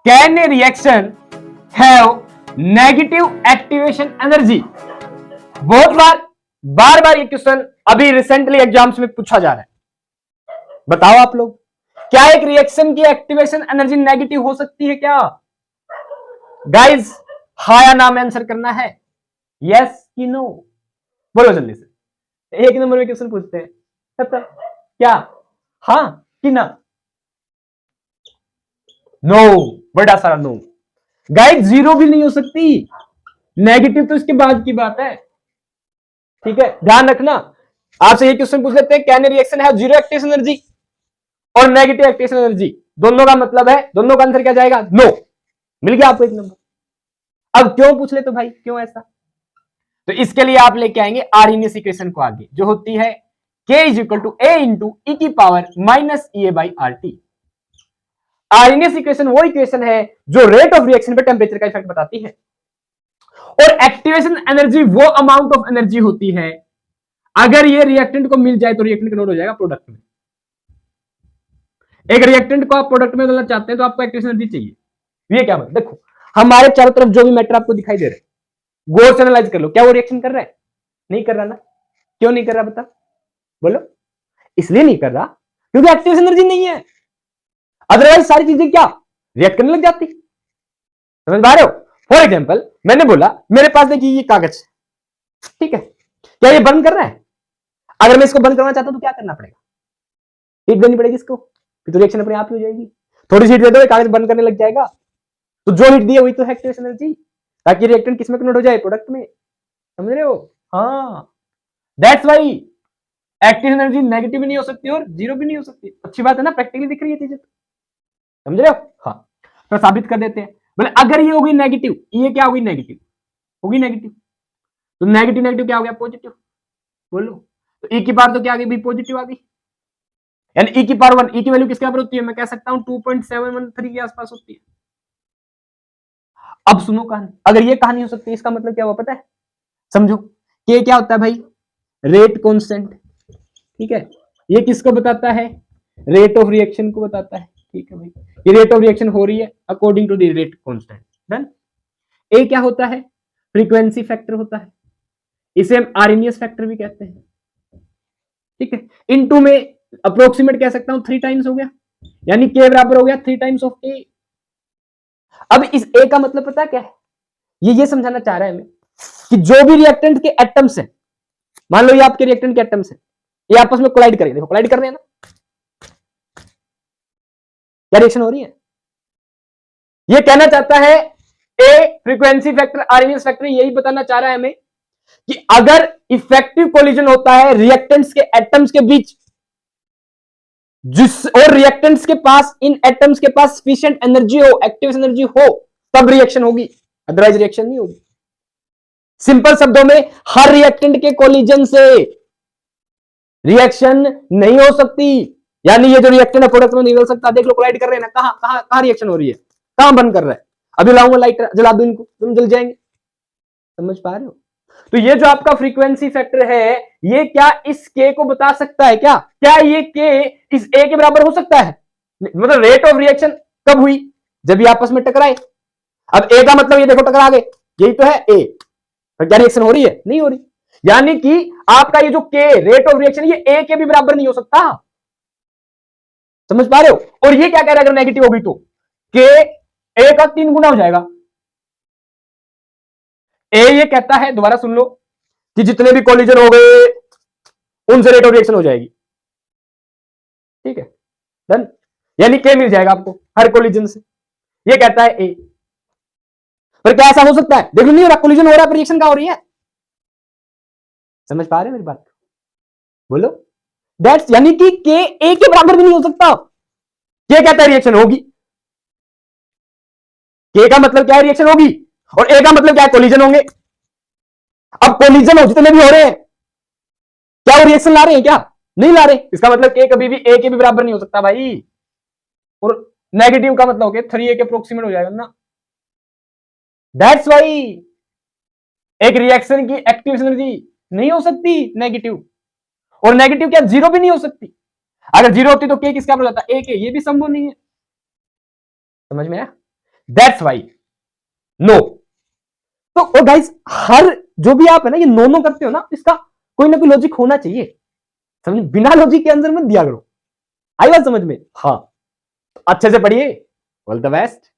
Can a reaction have negative activation energy? बहुत बार बार ये question अभी रिसेंटली एग्जाम्स में पूछा जा रहा है। बताओ आप लोग, क्या एक रिएक्शन की एक्टिवेशन एनर्जी नेगेटिव हो सकती है क्या? गाइस हाँ या ना में आंसर करना है, यस कि नो, बोलो जल्दी से। एक नंबर में क्वेश्चन पूछते हैं, क्या हाँ कि ना? नो, बड़ा सारा नो। गाइस जीरो भी नहीं हो सकती, नेगेटिव तो इसके बाद की बात है, ठीक है, ध्यान रखना। आपसे ये क्वेश्चन पूछ लेते हैं, can a reaction have zero activation energy और नेगेटिव एक्टिवेशन एनर्जी? दोनों का मतलब है, दोनों का आंसर क्या जाएगा? नो। मिल गया आपको एक नंबर। अब क्यों पूछ ले तो भाई, क्यों ऐसा? तो इसके लिए आप लेके आएंगे आर्हेनियस इक्वेशन को आगे, जो होती है K is equal to A into e की power minus EA by RT। Arrhenius equation वो इक्वेशन है जो रेट ऑफ रिएक्शन पे टेम्परेचर का इफेक्ट बताती है, और एक्टिवेशन एनर्जी वो अमाउंट ऑफ एनर्जी होती है अगर ये रिएक्टेंट को मिल जाए तो रिएक्टेंट कन्वर्ट हो जाएगा प्रोडक्ट में। एक रिएक्टेंट को आप प्रोडक्ट में बदलना चाहते हैं तो आपको एक्टिवेशन एनर्जी चाहिए। ये क्या मतलब, देखो हमारे चारों तरफ जो भी मैटर आपको दिखाई दे रहे हैं, गौर से एनालाइज कर लो, क्या वो रिएक्शन कर रहा है? नहीं कर रहा ना। क्यों नहीं कर रहा बता, बोलो। इसलिए नहीं कर रहा क्योंकि एक्टिवेशन एनर्जी नहीं है, अदरवाइज सारी चीजें क्या रिएक्ट करने लग जाती। समझ पा रहे हो? फॉर एग्जाम्पल मैंने बोला मेरे पास देखिए ये कागज, ठीक है, क्या ये बंद कर रहा है? अगर मैं इसको बंद करना चाहता हूं तो क्या करना पड़ेगा? हीट देनी पड़ेगी इसको, फिर तो रिएक्शन अपने आप ही हो जाएगी। थोड़ी सी हीट दे दो, कागज बंद करने लग जाएगा। तो जो हीट दी है वही तो है एक्टिवेशन एनर्जी, ताकि रिएक्टेंट किसमें कन्वर्ट हो जाए? प्रोडक्ट में। समझ रहे हो? हाँ, that's why activation energy negative भी नहीं हो सकती और जीरो भी नहीं हो सकती। अच्छी बात है ना, प्रैक्टिकली दिख रही है चीजें, समझ रहे हो? हाँ, तो साबित कर देते हैं। बोले अगर ये होगी नेगेटिव, ये क्या होगी? नेगेटिव होगी, नेगेटिव। तो नेगेटिव नेगेटिव क्या हो गया? पॉजिटिव। बोलो, तो ई की पावर तो क्या आ गई भाई? पॉजिटिव आ गई। यानी ई की पावर 1, ई की वैल्यू किसके बराबर होती है? मैं कह सकता हूं 2.713 के आसपास होती है। अब सुनो कहानी, अगर ये कहानी हो सकती है इसका मतलब क्या हुआ पता है? समझो, के क्या होता है भाई? रेट कांस्टेंट, ठीक है। ये किसको बताता है? रेट ऑफ रिएक्शन को बताता है, ठीक है भाई। ये रेट ऑफ रिएक्शन हो रही है according to the rate constant. Done. A क्या होता है? फ्रीक्वेंसी फैक्टर होता है, इसे हम आर्हेनियस फैक्टर भी कहते हैं, ठीक है। इनटू में अप्रोक्सीमेट कह सकता हूं 3 टाइम्स हो गया, यानी के बराबर हो गया 3 टाइम्स ऑफ ए। अब इस ए का मतलब पता क्या है? ये समझाना चाह रहा है हमें कि जो भी रिएक्टेंट के एटम्स हैं, मान लो ये आपके रिएक्टेंट के एटम्स हैं, ये आपस में कोलाइड करेंगे। देखो कोलाइड कर रहे हैं ना, क्या रिएक्शन हो रही है? ये कहना चाहता है ए फ्रीक्वेंसी फैक्टर आर्हेनियस फैक्टर यही बताना चाह रहा है हमें कि अगर इफेक्टिव कोलिजन होता है रिएक्टेंट्स के एटम्स के बीच, जिस और रिएक्टेंट्स के पास, इन एटम्स के पास सफिशिएंट एनर्जी हो, एक्टिवेशन एनर्जी हो, तब रिएक्शन होगी, अदरवाइज रिएक्शन नहीं होगी। सिंपल शब्दों में, हर रिएक्टेंट के कोलिजन से रिएक्शन नहीं हो सकती। यानी ये जो रिएक्टेंट है प्रोडक्ट में नहीं मिल सकता। देख लो कोलाइड कर रहे हैं ना, कहां कहां कहां रिएक्शन हो रही है, कहां बंद कर रहा है? अभी लाऊंगा लाइट, जला दो इनको, तुम जल जाएंगे। समझ पा रहे हो? तो ये जो आपका फ्रीक्वेंसी फैक्टर है, ये क्या इस के को बता सकता है? क्या ये के इस ए के बराबर हो सकता है? मतलब रेट ऑफ रिएक्शन कब हुई? जब ये आपस में टकराए। अब ए का मतलब ये देखो टकरा गए, यही तो है ए। तो क्या रिएक्शन हो रही है? नहीं हो रही। यानी कि आपका ये जो के रेट ऑफ रिएक्शन, ये ए के भी बराबर नहीं हो सकता। समझ पा रहे हो? और ये क्या कह रहा है, अगर नेगेटिव होगी तो के ए का 3 गुना हो जाएगा। ए ये कहता है, दोबारा सुन लो, कि जितने भी कोलिजन हो गए उनसे रेट ऑफ रिएक्शन हो जाएगी, ठीक है। डन। यानी के मिल जाएगा आपको हर कोलिजन से, ये कहता है ए। पर क्या ऐसा हो सकता है? देखो नहीं हो रहा, कोलिजन हो रहा है, रिएक्शन क्या हो रही है? समझ पा रहे हो मेरी बात? बोलो। दैट्स, यानी कि के ए के बराबर भी नहीं हो सकता। के कहता है रिएक्शन होगी, के का मतलब क्या है? रिएक्शन होगी। और ए का मतलब क्या है? कोलिजन होंगे। अब कोलिजन हो जितने भी हो रहे हैं, क्या वो रिएक्शन ला रहे हैं? क्या नहीं ला रहे। इसका मतलब के कभी भी ए के भी बराबर नहीं हो सकता भाई। और नेगेटिव का मतलब हो गया 3a के अप्रोक्सीमेट हो जाएगा ना। दैट्स वाई एक रिएक्शन की एक्टिवेशन एनर्जी नहीं हो सकती नेगेटिव, और नेगेटिव क्या जीरो भी नहीं हो सकती। अगर जीरो होती तो के किसका बराबर हो जाता? ए के। ये भी संभव नहीं है। समझ में आया? That's why no. तो गाइस हर जो भी आप है ना ये नो करते हो ना, इसका कोई ना कोई लॉजिक होना चाहिए, समझ, बिना लॉजिक के आंसर मत दिया करो। आई बात समझ में? हाँ, अच्छे से पढ़िए। All the best.